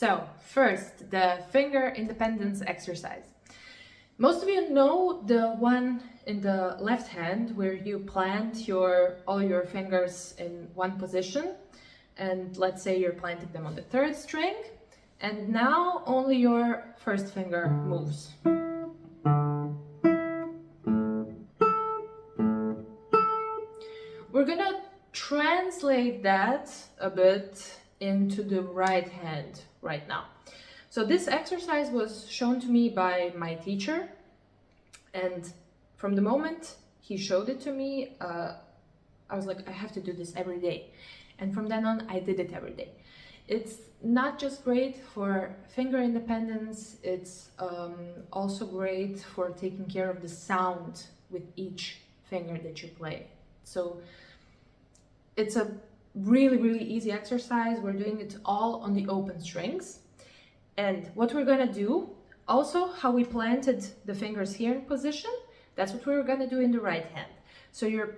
So first, the finger independence exercise. Most of you know the one in the left hand where you plant all your fingers in one position, and let's say you're planting them on the third string, and now only your first finger moves. We're gonna translate that a bit into the right hand right now. So this exercise was shown to me by my teacher, and from the moment he showed it to me, I was like, I have to do this every day. And from then on, I did it every day. It's not just great for finger independence, it's also great for taking care of the sound with each finger that you play. So it's a really, really easy exercise. We're doing it all on the open strings. And what we're gonna do, also how we planted the fingers here in position, that's what we're gonna do in the right hand. So you're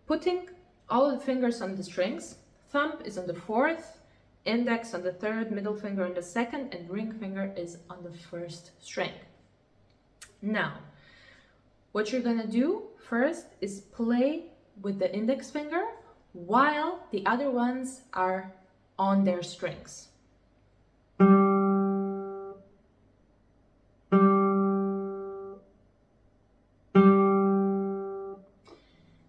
putting all of the fingers on the strings. Thumb is on the fourth, index on the third, middle finger on the second, and ring finger is on the first string. Now, what you're gonna do first is play with the index finger while the other ones are on their strings.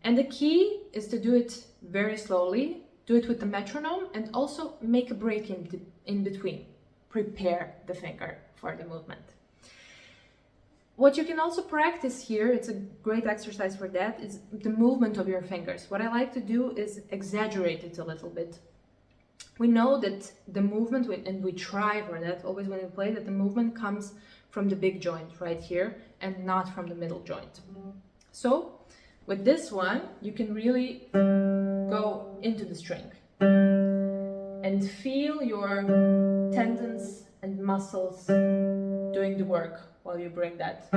And the key is to do it very slowly, do it with the metronome, and also make a break in between. Prepare the finger for the movement. What you can also practice here, it's a great exercise for that, is the movement of your fingers. What I like to do is exaggerate it a little bit. We know that the movement, and we try for that always when we play, that the movement comes from the big joint right here and not from the middle joint. So with this one, you can really go into the string and feel your tendons and muscles doing the work while you bring that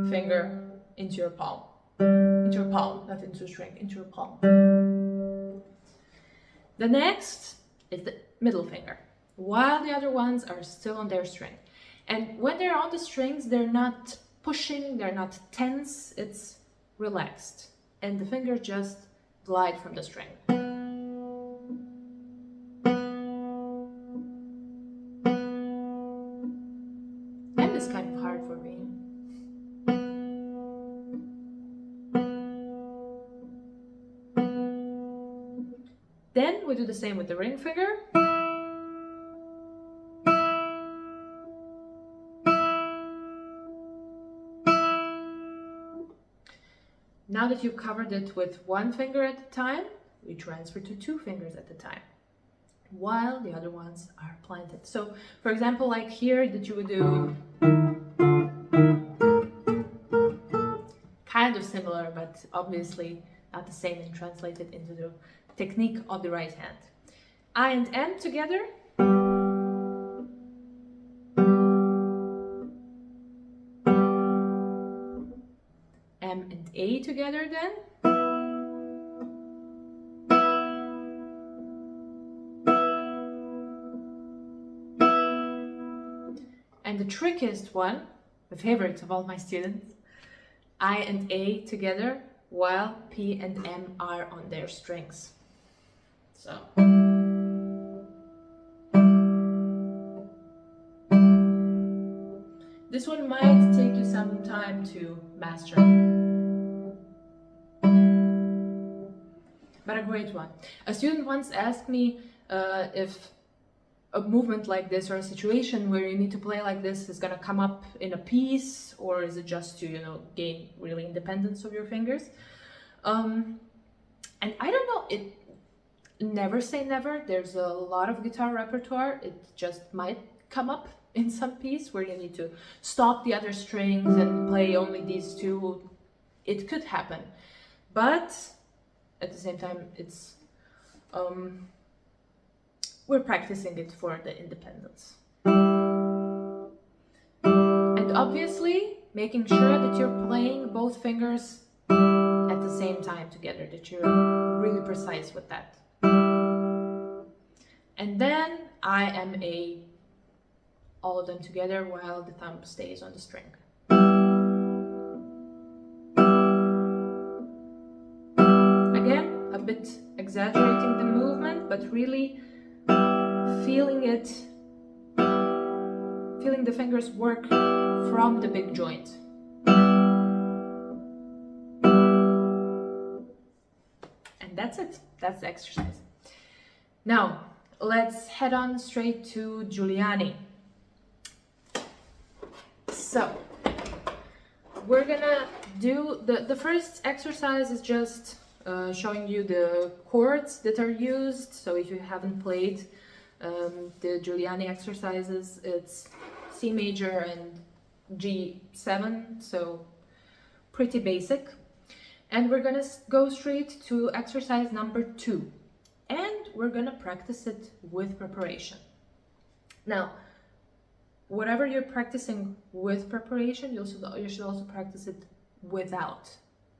finger into your palm. Into your palm, not into a string, into your palm. The next is the middle finger, while the other ones are still on their string. And when they're on the strings, they're not pushing, they're not tense, it's relaxed. And the fingers just glide from the string. And it's kind of hard for me. Then we do the same with the ring finger. Now that you've covered it with one finger at a time, we transfer to two fingers at a time, while the other ones are planted. So, for example, like here, that you would do kind of similar, but obviously not the same, and translate it into the technique of the right hand. I and M together. M and A together then. And the trickiest one, the favorite of all my students, I and A together while P and M are on their strings. So. This one might take you some time to master, but a great one. A student once asked me if a movement like this, or a situation where you need to play like this, is gonna come up in a piece, or is it just to, gain really independence of your fingers? And I don't know, it never say never. There's a lot of guitar repertoire. It just might come up in some piece where you need to stop the other strings and play only these two. It could happen, but at the same time, it's we're practicing it for the independence. And obviously, making sure that you're playing both fingers at the same time together, that you're really precise with that. And then I am a all of them together while the thumb stays on the string. Again, a bit exaggerating the movement, but really feeling it, feeling the fingers work from the big joint. And that's it. That's the exercise. Now, let's head on straight to Giuliani. So, we're gonna do the first exercise is just showing you the chords that are used. So if you haven't played the Giuliani exercises, it's C major and G7, so pretty basic. And we're gonna go straight to exercise number 2. And we're gonna practice it with preparation. Now, whatever you're practicing with preparation, you should also practice it without.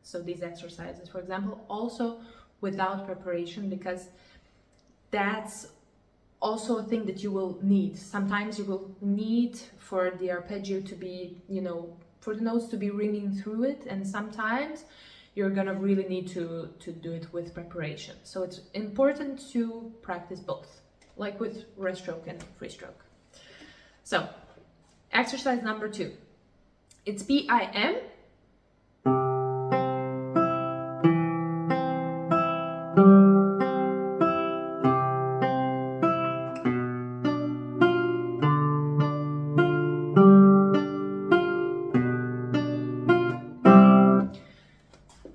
So these exercises, for example, also without preparation, because that's also a thing that you will need. Sometimes you will need for the arpeggio to be, for the notes to be ringing through it, and sometimes you're gonna really need to do it with preparation. So it's important to practice both, like with rest stroke and free stroke. So, exercise number 2. It's PIM.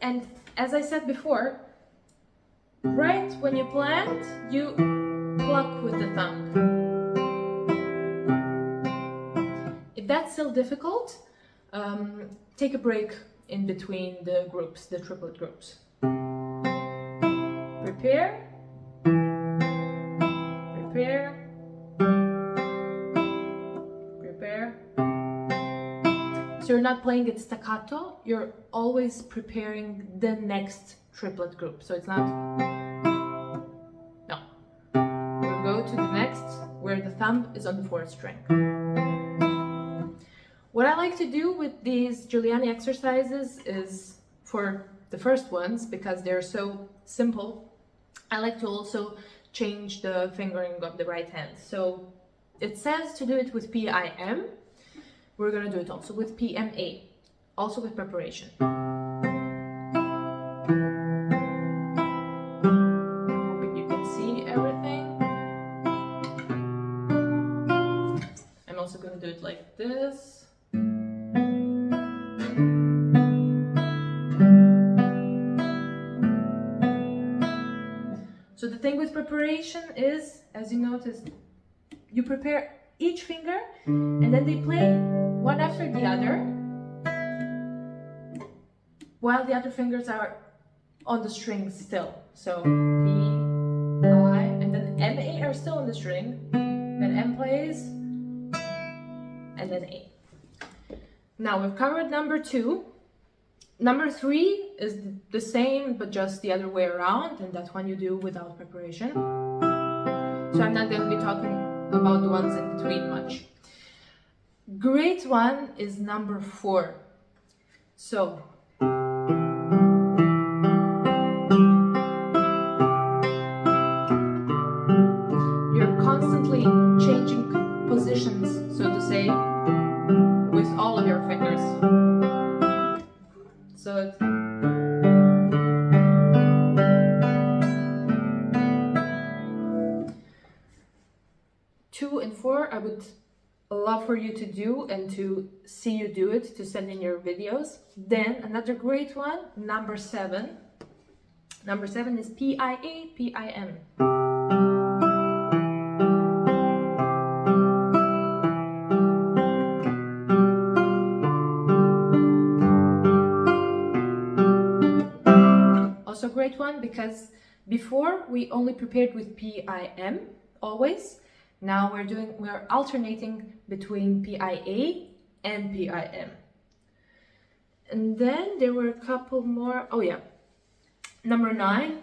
And as I said before, right when you plant, you pluck with the thumb. If that's still difficult, take a break in between the groups, the triplet groups. Prepare, prepare, prepare. So you're not playing it staccato, you're always preparing the next triplet group. So it's not, no. We'll go to the next, where the thumb is on the 4th string. What I like to do with these Giuliani exercises is, for the first ones, because they're so simple, I like to also change the fingering of the right hand. So it says to do it with PIM. We're gonna do it also with PMA, also with preparation. I'm hoping you can see everything. I'm also gonna do it like this. So the thing with preparation is, as you noticed, you prepare each finger and then they play one after the other while the other fingers are on the string still. So P, I, and then MA are still on the string, then M plays, and then A. Now we've covered number 2. Number 3 is the same, but just the other way around, and that one you do without preparation. So I'm not going to be talking about the ones in between much. Great one is number 4. So you're constantly changing positions, so to say, with all of your fingers. So it's 2 and 4, I would love for you to do and to see you do it, to send in your videos. Then another great one, number 7. Number 7 is PIA, PIM. Also a great one, because before we only prepared with PIM always. Now we're alternating between PIA and PIM. And then there were a couple more. Oh yeah, number 9.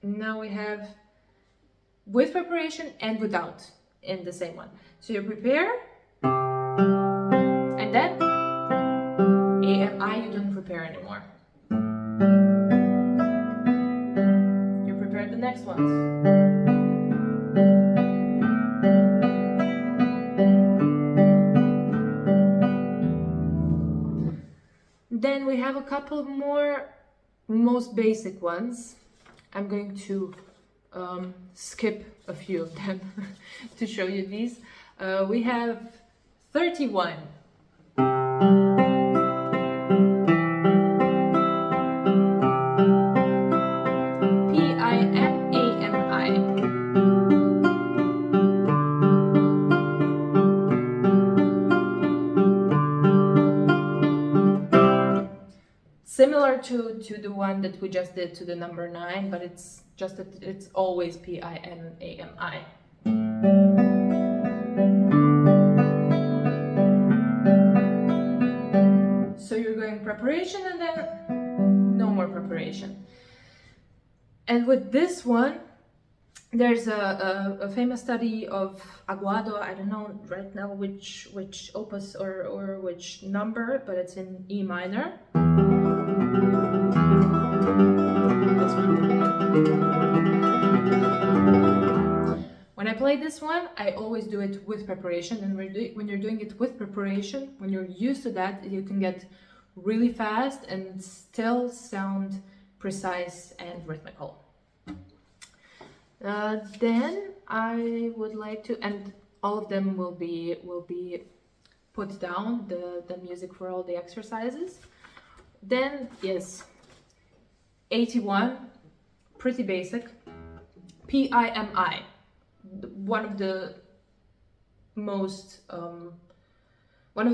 Now we have with preparation and without in the same one. So you prepare don't prepare anymore. You prepare the next ones. Then we have a couple more most basic ones. I'm going to skip a few of them to show you these. We have 31. Similar to the one that we just did to the number 9, but it's just that it's always P-I-M-A-M-I. So you're going preparation and then no more preparation. And with this one, there's a famous study of Aguado. I don't know right now which opus or which number, but it's in E minor. This one. When I play this one, I always do it with preparation, and when you're doing it with preparation, when you're used to that, you can get really fast and still sound precise and rhythmical. Then I would like to, and all of them will be put down, the music for all the exercises. Then, yes, 81, pretty basic. P-I-M-I, one of the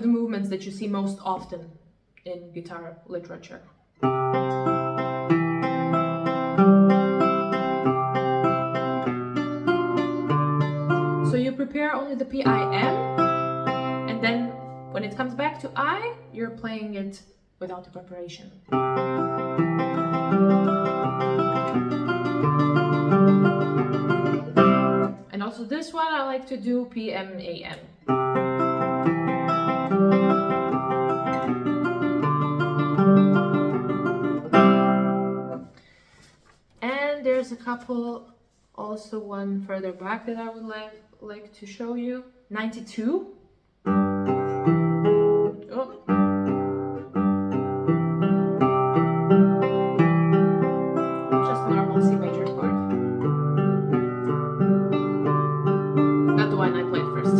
movements that you see most often in guitar literature. So you prepare only the P-I-M, and then when it comes back to I, you're playing it without the preparation. And also this one I like to do P-M-A-M. And there's a couple, also one further back that I would like to show you. 92. Oh. Just normal C major chord. Not the one I played first.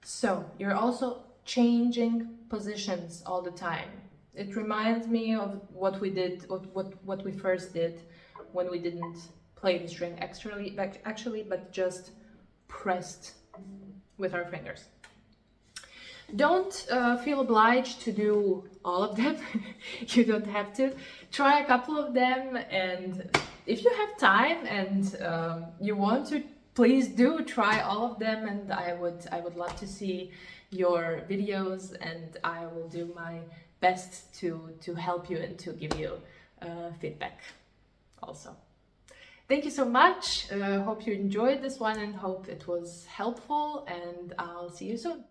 So you're also changing positions all the time. It reminds me of what we did, what we first did when we didn't play the string actually, but just pressed with our fingers. Don't feel obliged to do all of them. You don't have to. Try a couple of them, and if you have time and you want to, please do try all of them, and I would love to see your videos, and I will do my best to help you and to give you feedback also. Thank you so much. Hope you enjoyed this one and hope it was helpful, and I'll see you soon.